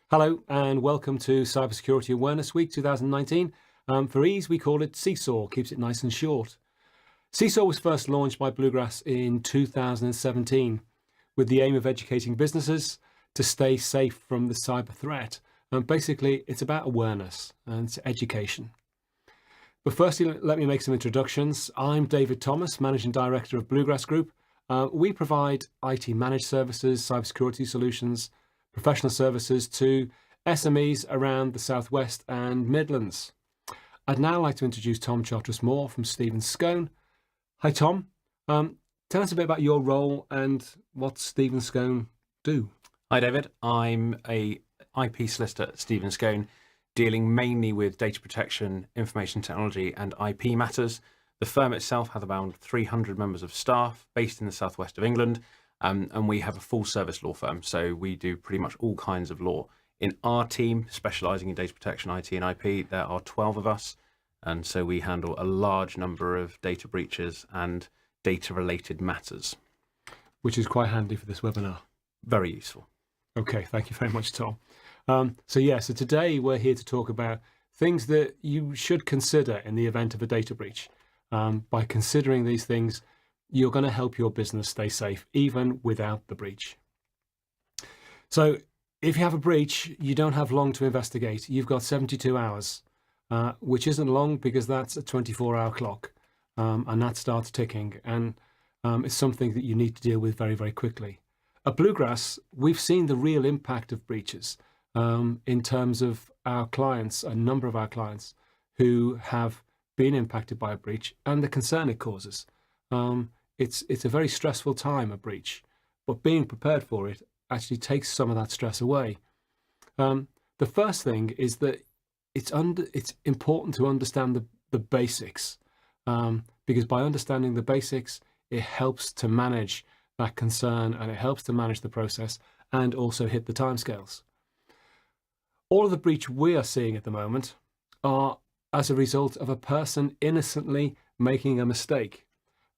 Hello and welcome to Cybersecurity Awareness Week 2019. For ease, we call it CSAW, keeps it nice and short. CSAW was first launched by Bluegrass in 2017 with the aim of educating businesses to stay safe from the cyber threat. And basically, it's about awareness and it's education. But firstly, let me make some introductions. I'm David Thomas, Managing Director of Bluegrass Group. We provide IT managed services, cybersecurity solutions, professional services to SMEs around the Southwest and Midlands. I'd now like to introduce Tom Charteris-Moore from Stephen Scone. Hi, Tom. Tell us a bit about your role and what Stephen Scone do. Hi, David. I'm a IP solicitor at Stephen Scone, dealing mainly with data protection, information technology, and IP matters. The firm itself has around 300 members of staff based in the southwest of England. And we have a full service law firm, so we do pretty much all kinds of law. In our team, specialising in data protection, IT and IP, there are 12 of us, and so we handle a large number of data breaches and data-related matters. Which is quite handy for this webinar. Very useful. Okay, thank you very much, Tom. So today we're here to talk about things that you should consider in the event of a data breach. By considering these things, you're going to help your business stay safe, even without the breach. So if you have a breach, you don't have long to investigate. You've got 72 hours, which isn't long because that's a 24-hour clock, and that starts ticking. And it's something that you need to deal with very, very quickly. At Bluegrass, we've seen the real impact of breaches in terms of our clients, a number of our clients who have been impacted by a breach and the concern it causes. It's a very stressful time, a breach, but being prepared for it actually takes some of that stress away. The first thing is that it's important to understand the basics, because by understanding the basics, it helps to manage that concern and it helps to manage the process and also hit the timescales. All of the breach we are seeing at the moment are as a result of a person innocently making a mistake.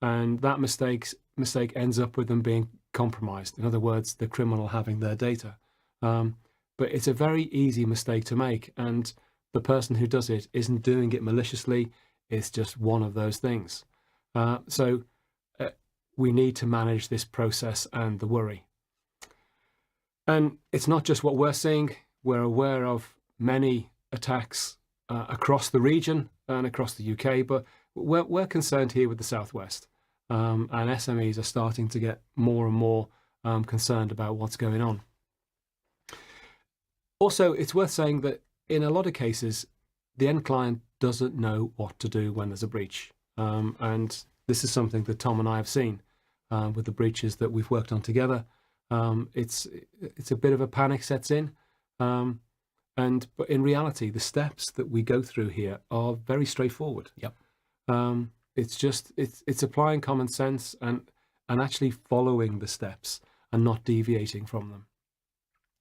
And that mistake ends up with them being compromised. In other words, the criminal having their data. But it's a very easy mistake to make. And the person who does it isn't doing it maliciously. It's just one of those things. So we need to manage this process and the worry. And it's not just what we're seeing. We're aware of many attacks across the region and across the UK, but we're concerned here with the Southwest, and SMEs are starting to get more and more concerned about what's going on. Also, it's worth saying that in a lot of cases, the end client doesn't know what to do when there's a breach. And this is something that Tom and I have seen with the breaches that we've worked on together. It's a bit of a panic sets in. But in reality, the steps that we go through here are very straightforward. Yep. It's applying common sense and actually following the steps and not deviating from them.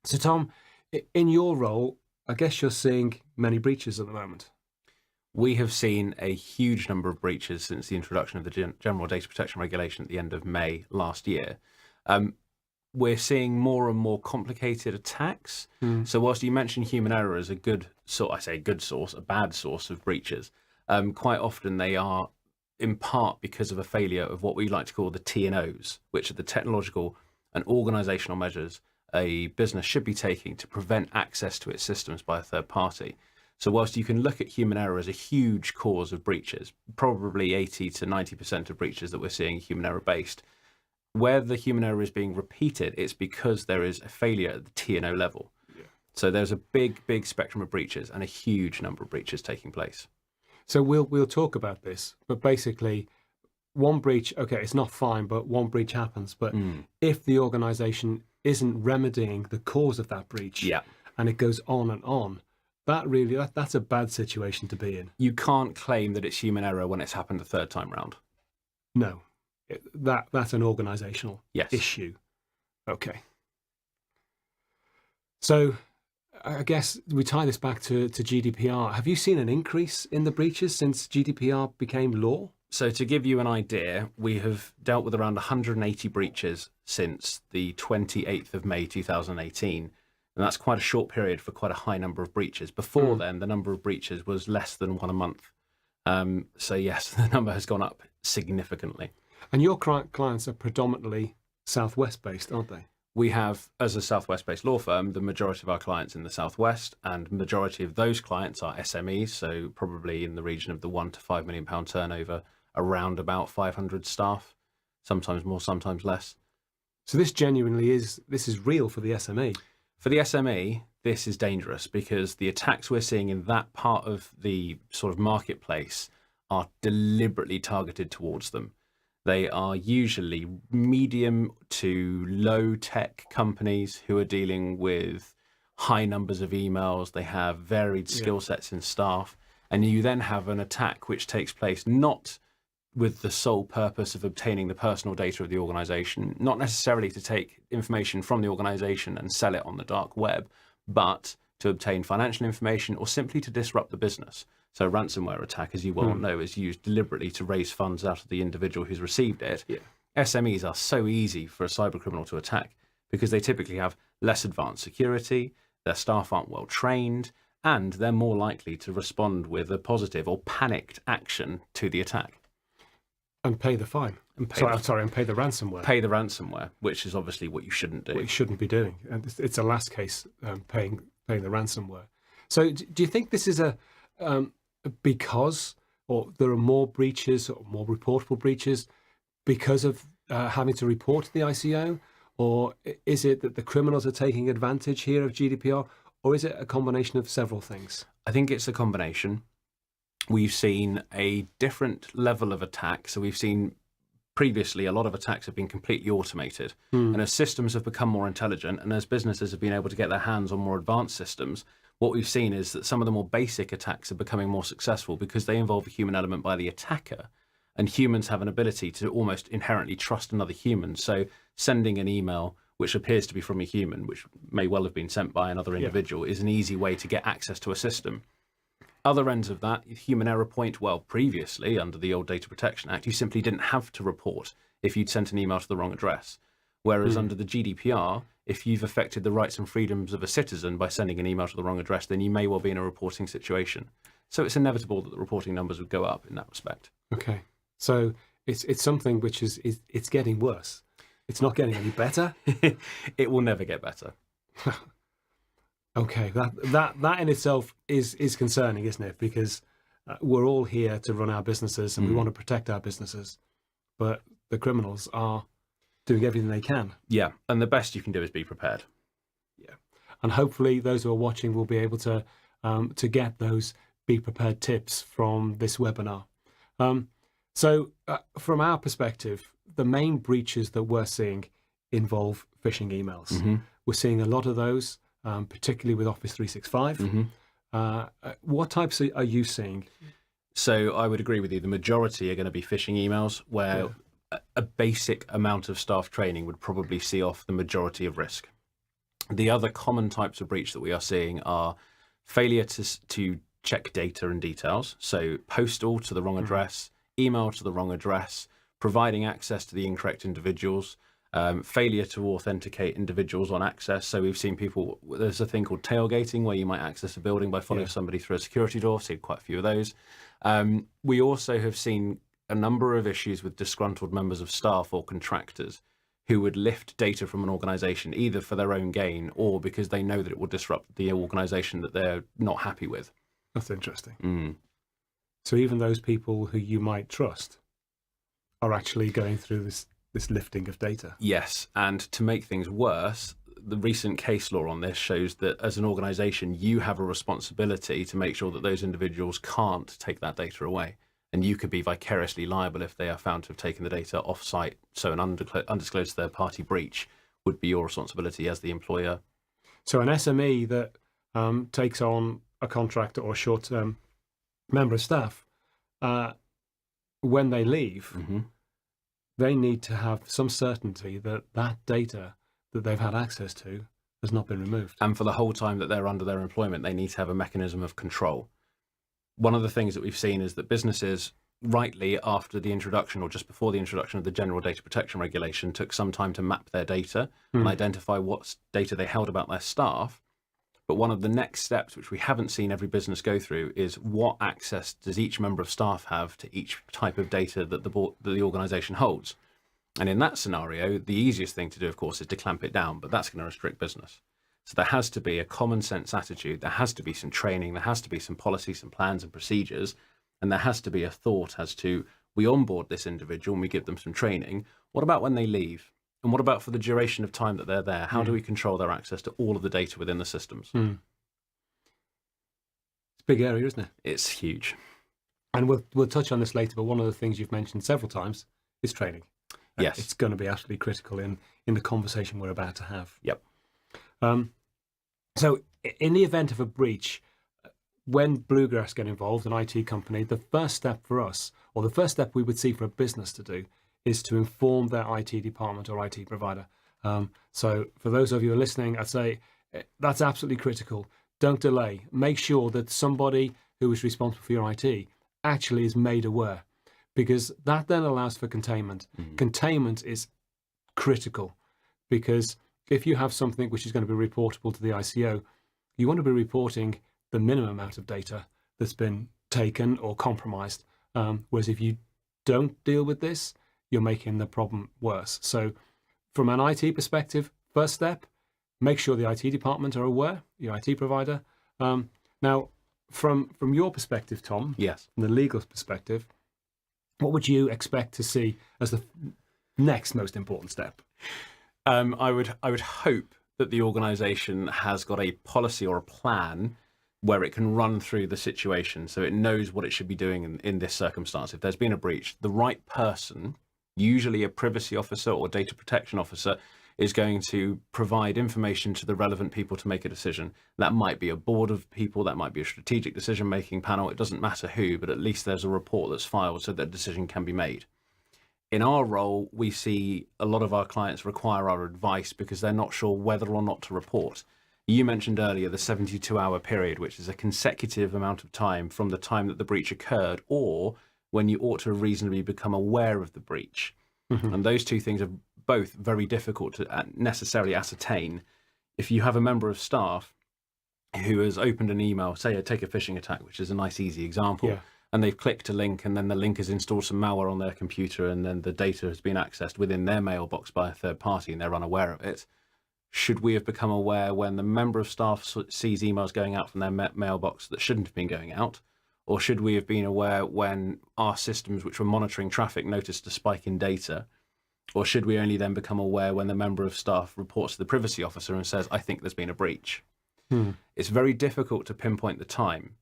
So Tom, in your role, I guess you're seeing many breaches at the moment. We have seen a huge number of breaches since the introduction of the General Data Protection Regulation at the end of May last year. We're seeing more and more complicated attacks. So whilst you mentioned human error as a good source, a bad source of breaches, quite often they are in part because of a failure of what we like to call the T&Os, which are the technological and organizational measures a business should be taking to prevent access to its systems by a third party. So whilst you can look at human error as a huge cause of breaches, probably 80 to 90% of breaches that we're seeing are human error based, where the human error is being repeated, it's because there is a failure at the T&O level. Yeah. So there's a big spectrum of breaches and a huge number of breaches taking place. So we'll talk about this, but basically one breach, okay, it's not fine, but one breach happens. But if the organization isn't remedying the cause of that breach, and it goes on and on, that's a bad situation to be in. You can't claim that it's human error when it's happened the third time round. No. That's an organizational issue. Okay. So I guess we tie this back to GDPR. Have you seen an increase in the breaches since GDPR became law? So to give you an idea, we have dealt with around 180 breaches since the 28th of May 2018. And that's quite a short period for quite a high number of breaches. Before then, the number of breaches was less than one a month. So yes, the number has gone up significantly. And your clients are predominantly Southwest based, aren't they? We have, as a Southwest-based law firm, the majority of our clients in the Southwest, and majority of those clients are SMEs, so probably in the region of the £1 to £5 million turnover, around about 500 staff, sometimes more, sometimes less. So this genuinely is real for the SME. For the SME, this is dangerous because the attacks we're seeing in that part of the sort of marketplace are deliberately targeted towards them. They are usually medium to low tech companies who are dealing with high numbers of emails. They have varied skill sets in staff. And you then have an attack which takes place not with the sole purpose of obtaining the personal data of the organization, not necessarily to take information from the organization and sell it on the dark web, but to obtain financial information or simply to disrupt the business. So a ransomware attack, as you well know, is used deliberately to raise funds out of the individual who's received it. Yeah. SMEs are so easy for a cyber criminal to attack because they typically have less advanced security, their staff aren't well trained, and they're more likely to respond with a positive or panicked action to the attack. And pay the fine. And pay the ransomware. Pay the ransomware, which is obviously what you shouldn't do. What you shouldn't be doing. And it's a last case, paying the ransomware. So do you think this is because, or there are more breaches or more reportable breaches because of having to report to the ICO? Or is it that the criminals are taking advantage here of GDPR? Or is it a combination of several things? I think it's a combination. We've seen a different level of attack. So we've seen previously a lot of attacks have been completely automated. And as systems have become more intelligent and as businesses have been able to get their hands on more advanced systems, what we've seen is that some of the more basic attacks are becoming more successful because they involve a human element by the attacker. And humans have an ability to almost inherently trust another human. So sending an email which appears to be from a human, which may well have been sent by another individual, is an easy way to get access to a system. Other ends of that, human error point, well, previously, under the old Data Protection Act, you simply didn't have to report if you'd sent an email to the wrong address. Whereas under the GDPR, if you've affected the rights and freedoms of a citizen by sending an email to the wrong address, then you may well be in a reporting situation. So it's inevitable that the reporting numbers would go up in that respect. Okay. So it's something which it's getting worse. It's not getting any better. It will never get better. Okay, that in itself is concerning, isn't it? Because we're all here to run our businesses and we want to protect our businesses, but the criminals are doing everything they can. Yeah, and the best you can do is be prepared. Yeah, and hopefully those who are watching will be able to get those be prepared tips from this webinar. So from our perspective, the main breaches that we're seeing involve phishing emails. We're seeing a lot of those. Particularly with Office 365. What types are you seeing? So I would agree with you. The majority are going to be phishing emails where a basic amount of staff training would probably see off the majority of risk. The other common types of breach that we are seeing are failure to check data and details. So postal to the wrong address, email to the wrong address, providing access to the incorrect individuals, failure to authenticate individuals on access. So we've seen people, there's a thing called tailgating where you might access a building by following somebody through a security door. Seen quite a few of those. We also have seen a number of issues with disgruntled members of staff or contractors who would lift data from an organization either for their own gain or because they know that it will disrupt the organization that they're not happy with. That's interesting. So even those people who you might trust are actually going through this lifting of data. Yes, and to make things worse, the recent case law on this shows that as an organization, you have a responsibility to make sure that those individuals can't take that data away. And you could be vicariously liable if they are found to have taken the data off-site. So an undisclosed third-party breach would be your responsibility as the employer. So an SME that takes on a contractor or short-term member of staff, when they leave, they need to have some certainty that that data that they've had access to has not been removed. And for the whole time that they're under their employment, they need to have a mechanism of control. One of the things that we've seen is that businesses, rightly after the introduction or just before the introduction of the General Data Protection Regulation, took some time to map their data and identify what data they held about their staff But one of the next steps, which we haven't seen every business go through, is what access does each member of staff have to each type of data that the organisation holds? And in that scenario, the easiest thing to do, of course, is to clamp it down, but that's going to restrict business. So there has to be a common sense attitude. There has to be some training. There has to be some policy, some plans and procedures. And there has to be a thought as to, we onboard this individual and we give them some training. What about when they leave? And what about for the duration of time that they're there? How do we control their access to all of the data within the systems? It's a big area, isn't it? It's huge. And we'll touch on this later, but one of the things you've mentioned several times is training. Yes. It's going to be absolutely critical in the conversation we're about to have. Yep. So in the event of a breach, when Bluegrass get involved, an IT company, the first step for us, or the first step we would see for a business to do, is to inform their IT department or IT provider. So for those of you who are listening, I'd say that's absolutely critical. Don't delay. Make sure that somebody who is responsible for your IT actually is made aware, because that then allows for containment. Containment is critical, because if you have something which is going to be reportable to the ICO, you want to be reporting the minimum amount of data that's been taken or compromised. Whereas if you don't deal with this, you're making the problem worse. So from an IT perspective, first step, make sure the IT department are aware, your IT provider. Now, from your perspective, Tom, Yes. from the legal perspective, what would you expect to see as the next most important step? I would hope that the organisation has got a policy or a plan where it can run through the situation, so it knows what it should be doing in this circumstance. If there's been a breach, the right person, usually a privacy officer or data protection officer, is going to provide information to the relevant people to make a decision. That might be a board of people, that might be a strategic decision-making panel, it doesn't matter who, but at least there's a report that's filed so that a decision can be made. In our role, we see a lot of our clients require our advice because they're not sure whether or not to report. You mentioned earlier the 72-hour period, which is a consecutive amount of time from the time that the breach occurred or when you ought to reasonably become aware of the breach. And those two things are both very difficult to necessarily ascertain. If you have a member of staff who has opened an email, say take a phishing attack, which is a nice easy example, and they've clicked a link and then the link has installed some malware on their computer and then the data has been accessed within their mailbox by a third party and they're unaware of it. Should we have become aware when the member of staff sees emails going out from their mailbox that shouldn't have been going out? Or should we have been aware when our systems, which were monitoring traffic, noticed a spike in data? Or should we only then become aware when the member of staff reports to the privacy officer and says, I think there's been a breach? It's very difficult to pinpoint the time.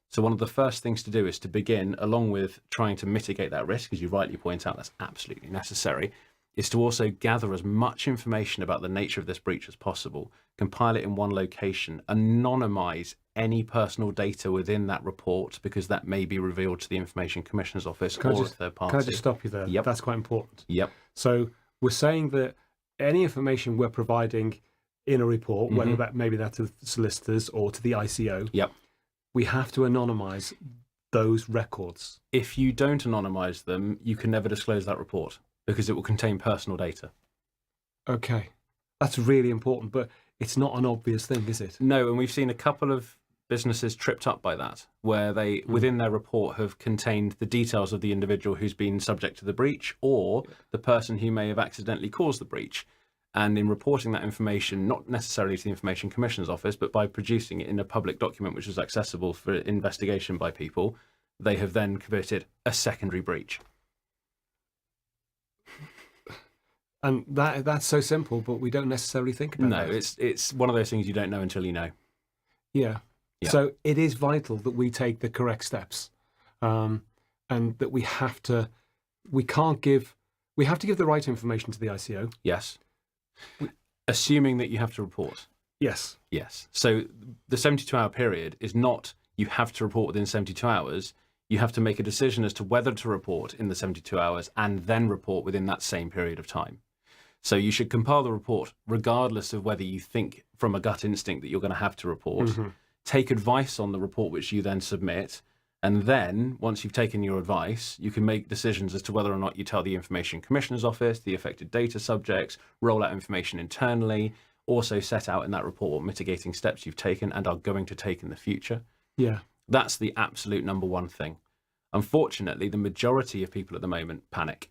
So one of the first things to do is to begin, along with trying to mitigate that risk, as you rightly point out, that's absolutely necessary, is to also gather as much information about the nature of this breach as possible, compile it in one location, anonymize any personal data within that report, because that may be revealed to the Information Commissioner's Office or a third party. Can I just stop you there? Yep. That's quite important. Yep. So we're saying that any information we're providing in a report, whether that maybe that's to the solicitors or to the ICO, Yep. we have to anonymize those records. If you don't anonymize them, you can never disclose that report because it will contain personal data. Okay. That's really important, but it's not an obvious thing, is it? No, and we've seen a couple of businesses tripped up by that, where they, within their report, have contained the details of the individual who's been subject to the breach or the person who may have accidentally caused the breach. And in reporting that information, not necessarily to the Information Commissioner's Office, but by producing it in a public document which is accessible for investigation by people, they have then committed a secondary breach. And that's so simple, but we don't necessarily think about No, that. it's one of those things you don't know until you know. Yeah. Yeah. So it is vital that we take the correct steps, and that we have to give the right information to the ICO. Yes. Assuming that you have to report. Yes. Yes. So the 72-hour period is not you have to report within 72 hours. You have to make a decision as to whether to report in the 72 hours and then report within that same period of time. So you should compile the report regardless of whether you think from a gut instinct that you're going to have to report. Take advice on the report which you then submit. And then once you've taken your advice, you can make decisions as to whether or not you tell the Information Commissioner's Office, the affected data subjects, roll out information internally, also set out in that report what mitigating steps you've taken and are going to take in the future. Yeah. That's the absolute number one thing. Unfortunately, the majority of people at the moment panic.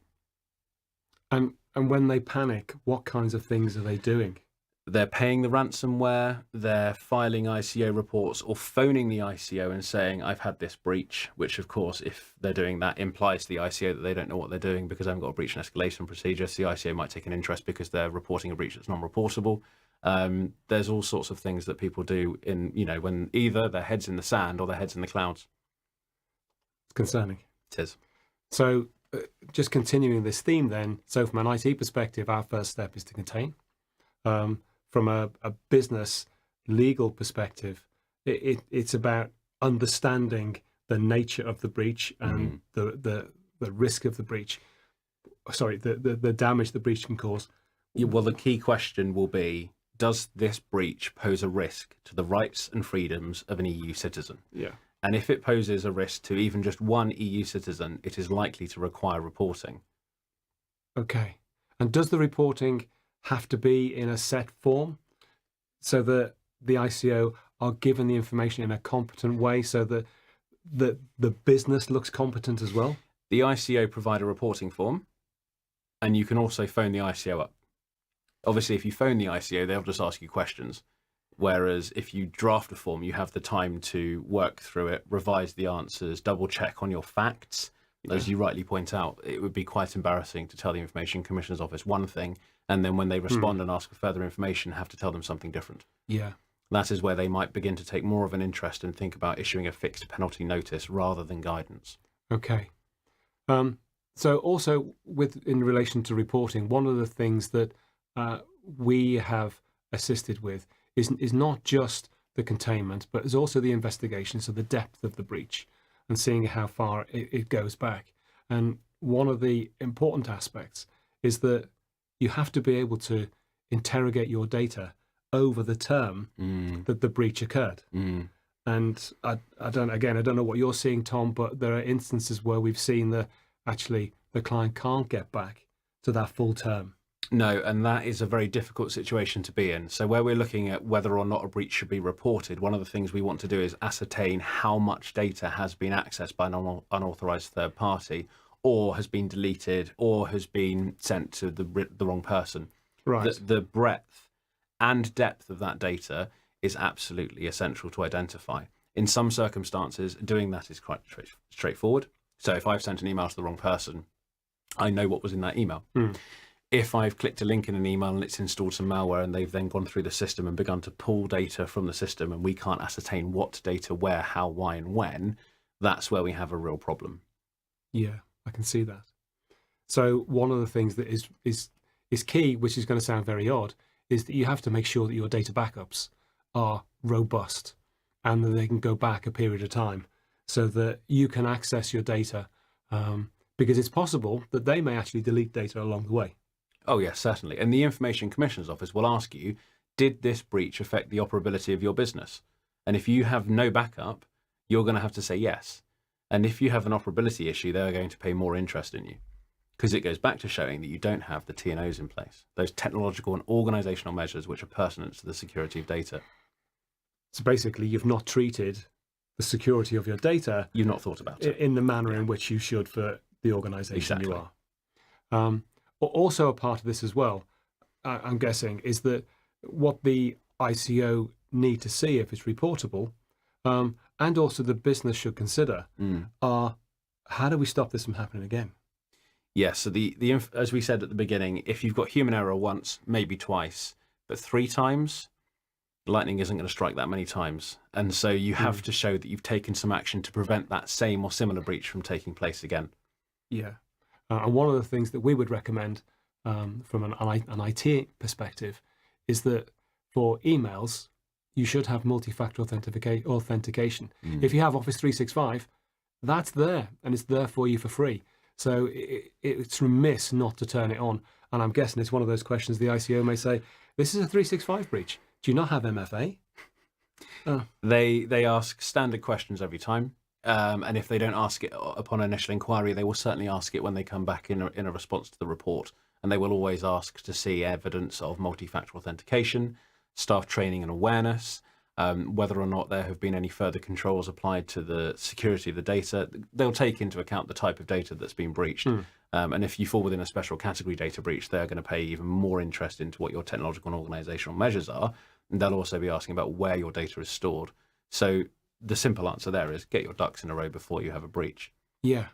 And when they panic, what kinds of things are they doing? They're paying the ransomware, they're filing ICO reports or phoning the ICO and saying, I've had this breach, which of course, if they're doing that, implies to the ICO that they don't know what they're doing because they haven't got a breach and escalation procedure. So the ICO might take an interest because they're reporting a breach that's non-reportable. There's all sorts of things that people do in, when either their head's in the sand or their head's in the clouds. It's concerning. It is. So just continuing this theme then, so from an IT perspective, our first step is to contain. From a business legal perspective, it's about understanding the nature of the breach and the risk of the breach. Sorry, the damage the breach can cause. Well, the key question will be, does this breach pose a risk to the rights and freedoms of an EU citizen? Yeah. And if it poses a risk to even just one EU citizen, it is likely to require reporting. Okay. And does the reporting have to be in a set form so that the ICO are given the information in a competent way so that the business looks competent as well? The ICO provide a reporting form, and you can also phone the ICO up. Obviously, if you phone the ICO, they'll just ask you questions. Whereas if you draft a form, you have the time to work through it, revise the answers, double check on your facts. As you rightly point out, it would be quite embarrassing to tell the Information Commissioner's Office one thing, and then when they respond and ask for further information, have to tell them something different. Yeah. That is where they might begin to take more of an interest and think about issuing a fixed penalty notice rather than guidance. Okay. So also in relation to reporting, one of the things that we have assisted with is not just the containment, but is also the investigation, so the depth of the breach and seeing how far it goes back. And one of the important aspects is that you have to be able to interrogate your data over the term that the breach occurred. And I don't know what you're seeing, Tom, but there are instances where we've seen that actually the client can't get back to that full term. No, and that is a very difficult situation to be in. So where we're looking at whether or not a breach should be reported, one of the things we want to do is ascertain how much data has been accessed by an unauthorized third party, or has been deleted, or has been sent to the wrong person. Right. The breadth and depth of that data is absolutely essential to identify. In some circumstances, doing that is quite straightforward. So if I've sent an email to the wrong person, I know what was in that email. If I've clicked a link in an email and it's installed some malware and they've then gone through the system and begun to pull data from the system and we can't ascertain what data, where, how, why, and when, that's where we have a real problem. Yeah, I can see that. So one of the things that is key, which is going to sound very odd, is that you have to make sure that your data backups are robust and that they can go back a period of time so that you can access your data, because it's possible that they may actually delete data along the way. Oh, yes, certainly. And the Information Commissioner's Office will ask you, did this breach affect the operability of your business? And if you have no backup, you're going to have to say yes. And if you have an operability issue, they're going to pay more interest in you, because it goes back to showing that you don't have the T&Os in place, those technological and organizational measures which are pertinent to the security of data. So basically, you've not treated the security of your data. You've not thought about it in the manner in which you should for the organization Exactly. you are. Also a part of this as well, I'm guessing, is that what the ICO need to see if it's reportable, and also the business should consider, are how do we stop this from happening again? Yes, so the as we said at the beginning, if you've got human error once, maybe twice, but 3 times, lightning isn't going to strike that many times. And so you have to show that you've taken some action to prevent that same or similar breach from taking place again. Yeah. And one of the things that we would recommend from an IT perspective is that for emails, you should have multi-factor authentication. If you have Office 365, that's there and it's there for you for free. So it's remiss not to turn it on. And I'm guessing it's one of those questions the ICO may say, this is a 365 breach. Do you not have MFA? They ask standard questions every time. And if they don't ask it upon initial inquiry, they will certainly ask it when they come back in a response to the report. and they will always ask to see evidence of multi-factor authentication, staff training and awareness, whether or not there have been any further controls applied to the security of the data. They'll take into account the type of data that's been breached. And if you fall within a special category data breach, they're going to pay even more interest into what your technological and organizational measures are. And they'll also be asking about where your data is stored. So the simple answer there is get your ducks in a row before you have a breach. Yeah.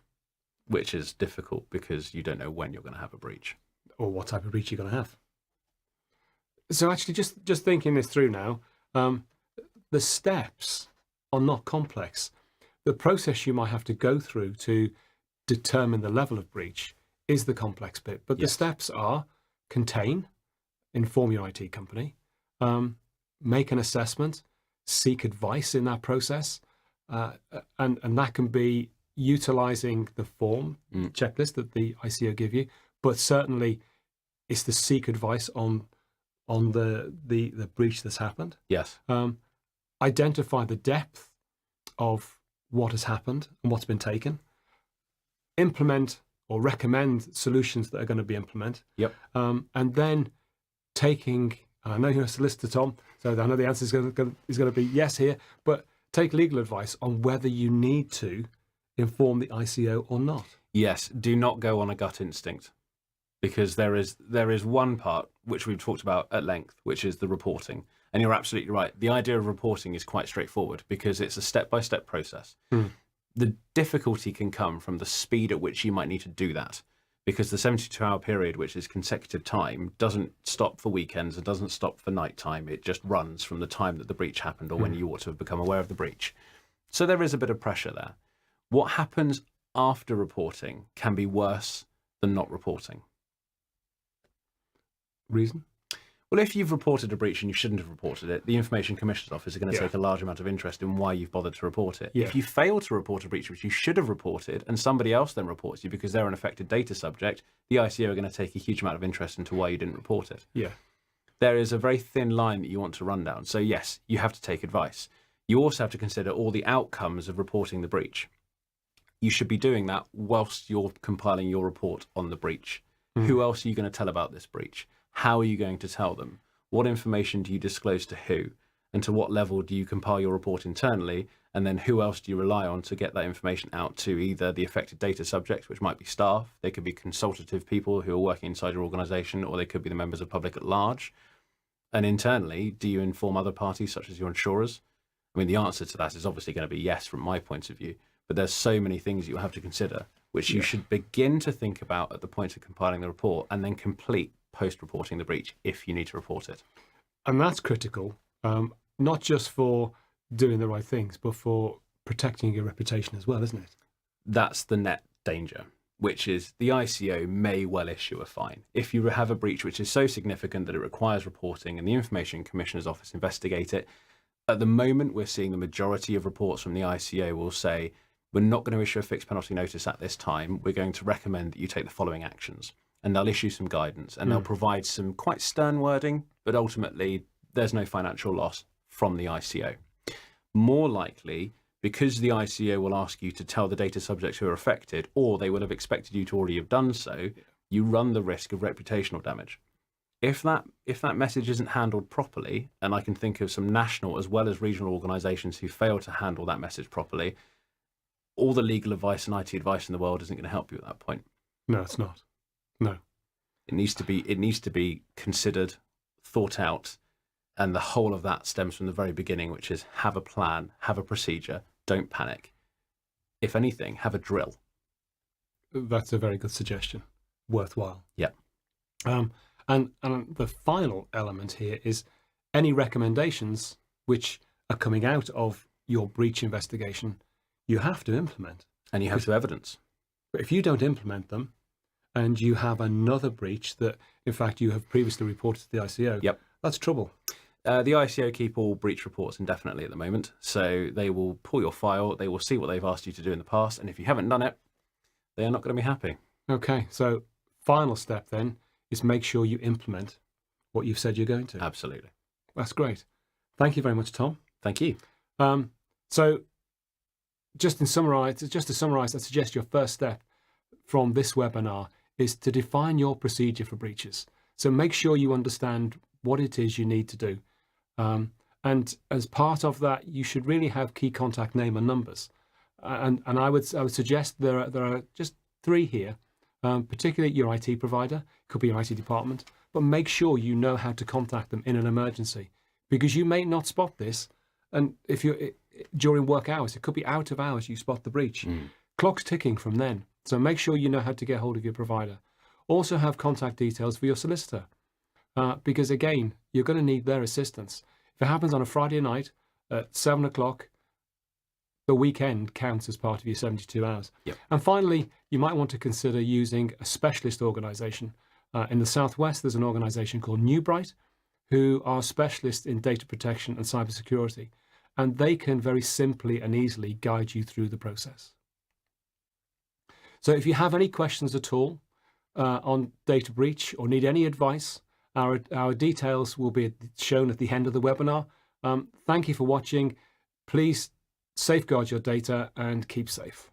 Which is difficult because you don't know when you're going to have a breach. Or what type of breach you're going to have. So actually, just thinking this through now, the steps are not complex. The process you might have to go through to determine the level of breach is the complex bit. But the steps are contain, inform your IT company, make an assessment, seek advice in that process, and that can be utilizing the form checklist that the ICO give you, but certainly it's the seek advice on the breach that's happened. Yes. Identify the depth of what has happened and what's been taken. Implement or recommend solutions that are going to be implemented. Yep. And then taking, and I know you're a solicitor, Tom, so I know the answer is going to be yes here, but take legal advice on whether you need to inform the ICO or not. Yes. Do not go on a gut instinct, because there is one part which we've talked about at length, which is the reporting. And you're absolutely right. The idea of reporting is quite straightforward because it's a step-by-step process. The difficulty can come from the speed at which you might need to do that, because the 72-hour period, which is consecutive time, doesn't stop for weekends. It doesn't stop for night time. It just runs from the time that the breach happened or when you ought to have become aware of the breach. So there is a bit of pressure there. What happens after reporting can be worse than not reporting. Reason? Well, if you've reported a breach and you shouldn't have reported it, the Information Commissioner's Office are going to take a large amount of interest in why you've bothered to report it. Yeah. If you fail to report a breach which you should have reported and somebody else then reports you because they're an affected data subject, the ICO are going to take a huge amount of interest into why you didn't report it. Yeah. There is a very thin line that you want to run down. So yes, you have to take advice. You also have to consider all the outcomes of reporting the breach. You should be doing that whilst you're compiling your report on the breach. Who else are you going to tell about this breach? How are you going to tell them? What information do you disclose to who? And to what level do you compile your report internally? And then who else do you rely on to get that information out to either the affected data subjects, which might be staff, they could be consultative people who are working inside your organization, or they could be the members of the public at large. And internally, do you inform other parties such as your insurers? I mean, the answer to that is obviously going to be yes from my point of view, but there's so many things you'll have to consider, which you should begin to think about at the point of compiling the report and then complete post-reporting the breach if you need to report it. And that's critical, not just for doing the right things, but for protecting your reputation as well, isn't it? That's the net danger, which is the ICO may well issue a fine. If you have a breach which is so significant that it requires reporting and the Information Commissioner's Office investigate it, at the moment we're seeing the majority of reports from the ICO will say, we're not going to issue a fixed penalty notice at this time. We're going to recommend that you take the following actions. And they'll issue some guidance and they'll provide some quite stern wording, but ultimately there's no financial loss from the ICO. More likely, because the ICO will ask you to tell the data subjects who are affected, or they will have expected you to already have done so, you run the risk of reputational damage. If that message isn't handled properly, and I can think of some national as well as regional organisations who fail to handle that message properly, all the legal advice and IT advice in the world isn't going to help you at that point. No, it's not. No. It needs to be considered, thought out, and the whole of that stems from the very beginning, which is have a plan, have a procedure, don't panic. If anything, have a drill. That's a very good suggestion. Worthwhile. Yeah. And the final element here is any recommendations which are coming out of your breach investigation, you have to implement. And you have to evidence. But if you don't implement them, and you have another breach that, in fact, you have previously reported to the ICO, that's trouble. The ICO keep all breach reports indefinitely at the moment. So they will pull your file, they will see what they've asked you to do in the past, and if you haven't done it, they are not going to be happy. Okay, so final step then is make sure you implement what you've said you're going to. Absolutely. That's great. Thank you very much, Tom. Thank you. So just to summarize, I suggest your first step from this webinar is to define your procedure for breaches. So make sure you understand what it is you need to do. And as part of that, you should really have key contact name and numbers. And I would suggest there are just 3 here, particularly your IT provider, could be your IT department, but make sure you know how to contact them in an emergency, because you may not spot this. And if you're during work hours, it could be out of hours you spot the breach. Clock's ticking from then. So make sure you know how to get hold of your provider. Also have contact details for your solicitor, because again, you're going to need their assistance. If it happens on a Friday night at 7 o'clock, the weekend counts as part of your 72 hours. Yep. And finally, you might want to consider using a specialist organization. In the Southwest, there's an organization called Newbright, who are specialists in data protection and cybersecurity, and they can very simply and easily guide you through the process. So if you have any questions at all on data breach or need any advice, our details will be shown at the end of the webinar. Thank you for watching. Please safeguard your data and keep safe.